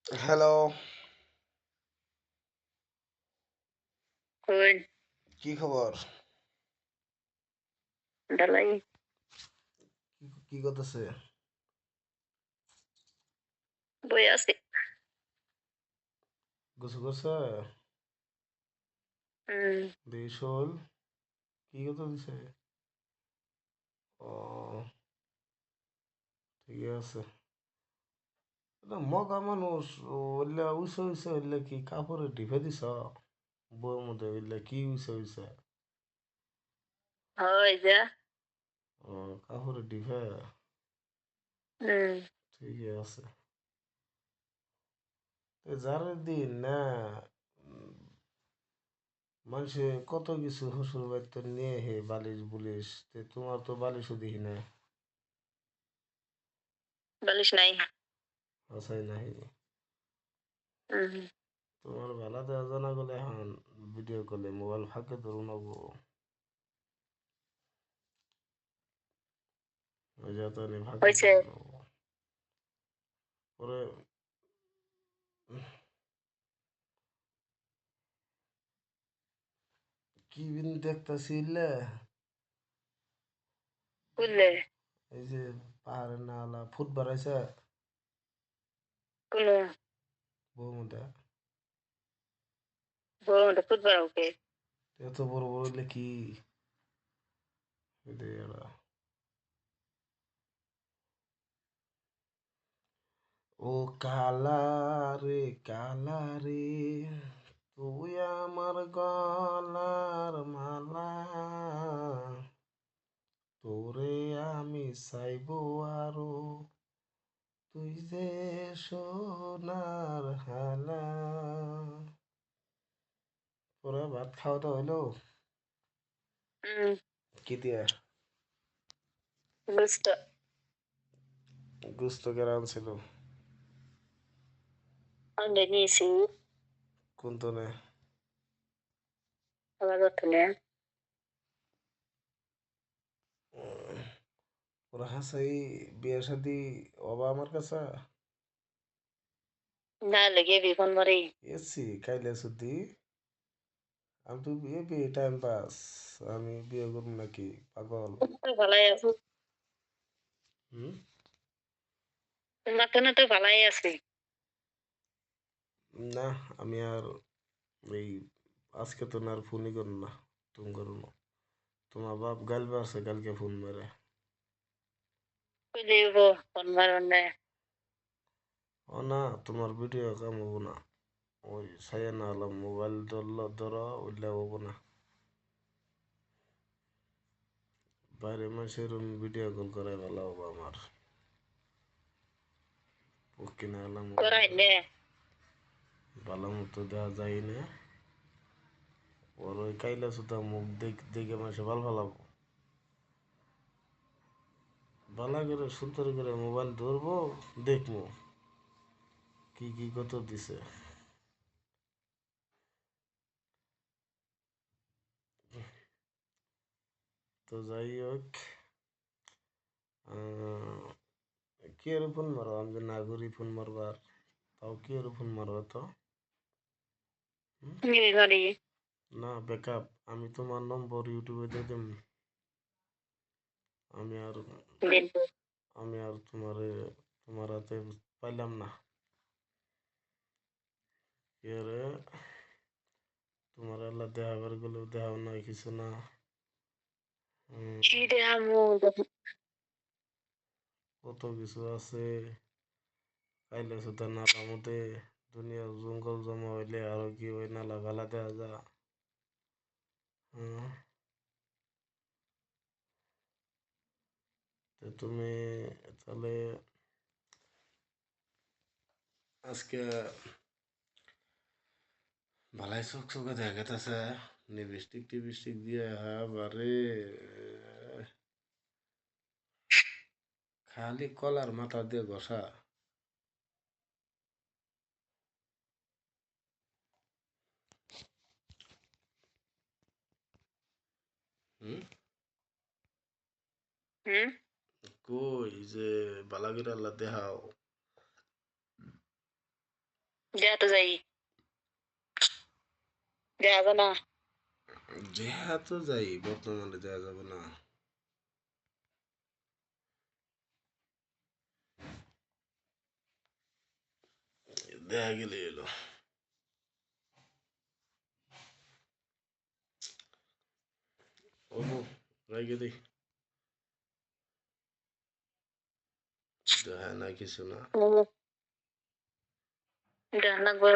Hello, কই কি খবর? ডালাই কি করতেছে? বই আছে। গোসল করছে? হুম। দেই শোল? কি কথা দিছে? ও, ঠিক আছে। এটা মগা মানুষ ওইলা উইসে উইসে ওইলা কি কাপড়ে ঢিপে দিছ? বউর মধ্যে ওইলা কি উইসে উইসে? হয় যা। ও, কাপড়ে ঢিপে? হুম। ঠিক আছে। যারে দিন না মানুষে কত কিছু শ্বশুর বাড়িতে নিয়ে হে বালিশ বুলিশ তোমার তো বালিশও দেখি না। বালিশ নাই। আসাই নাই। হুম। তোমার বেলা দেওয়া জানা গেলে এখন ভিডিও কলে মোবাইল ফাঁকে ধরুন নবো ওই যত নেই ফাঁকে হয়েছে। ধরুন নবো পরে কি বিন দেখতেছি বুঝলে এই যে পাহাড়ের নালা ফুট বাড়াইছে কোনো বহুমুটা বড় ফুটবল ওকে। এত বড় বড় হইলে কি এটাই এরা। ও কালা কালা রে তুই আমার গলার মালা তোরে আমি চাইবো আরো তুই যে সোনার হালা। পরে ভাত খাওয়া তো হইলো হুম। কি দিয়ে বুঝতো। গুস্ত কেরাম ছিল আমরা নিয়েছি কোন তনে আবার ওখানে ওরা হাসাই বিয়ে শাদি অবা আমার কাছে না লেগে বিপন মারি এসছি কাইলে সুদ্ধি আমি তো বিয়ে বিয়ে টাইম পাস আমি বিয়ে করবো নাকি পাগল। ভালাই আছে। হুম তোমার তো ভালাই আছে। না আমি আর এই আজকে তো না আর ফোনই করো না তুমি করো না তোমার বাপ গাল পারছে কালকে ফোন মেরে। কই দিব ফোন মারনে। ও না তোমার ভিডিও কাম হবো না ওই সাইয়া না হলাম মোবাইল ধরলো ধরো উঠলে হবো না বাইরে মানুষের ভিডিও কল করে ভালো হবো আমার কিনে এলাম করাই মোবাইলটা নে। ভালো মতো দেওয়া যায় না ওর ওই কাইলা সুতা মুখ দেখে মানুষে ভাল ভালাবো ভালো করে সুন্দর করে মোবাইল ধরবো দেখবো কি কি কত দিছে। তো যাই হোক কি এর ফোন মারো আমি যে না ঘুরি ফোন মারবার তাও কি এর ফোন মারো তো হুম? নিবি মারি না ব্যাকআপ আমি তোমার নম্বর ইউটিউবে দিয়ে দিম আমি আর দিন। আমি আর তোমার হাতে পাইলাম না কি রে তোমার আল্লাহ দেখাবার গেলেও দেখাও নাই কিছু না। কি হুম, রে আমু কত কিছু আছে কাইলে সুদ্ধা নালা মধ্যে দুনিয়া জঙ্গল জমা হইলে আরো কি ওই নালা ভালা দেওয়া যা হুম, তো তুমি তাহলে আজকে ভালাই চোখ চোখে দেখাইতেছে লিপস্টিক টিপস্টিক দিয়ে হ্যাঁ বারে খালি কলার মাথা দিয়ে ঘষা হুম হুম। কই যে বালাগির আল্লাহ দেখাও যা তো যাই যাবে না দেহা তো যাই বর্তমানে দেয়া যাবে না। দেখা গেলে এলো ওবো রাইগে দেই দেখা না কিছু না দেখা লাগবে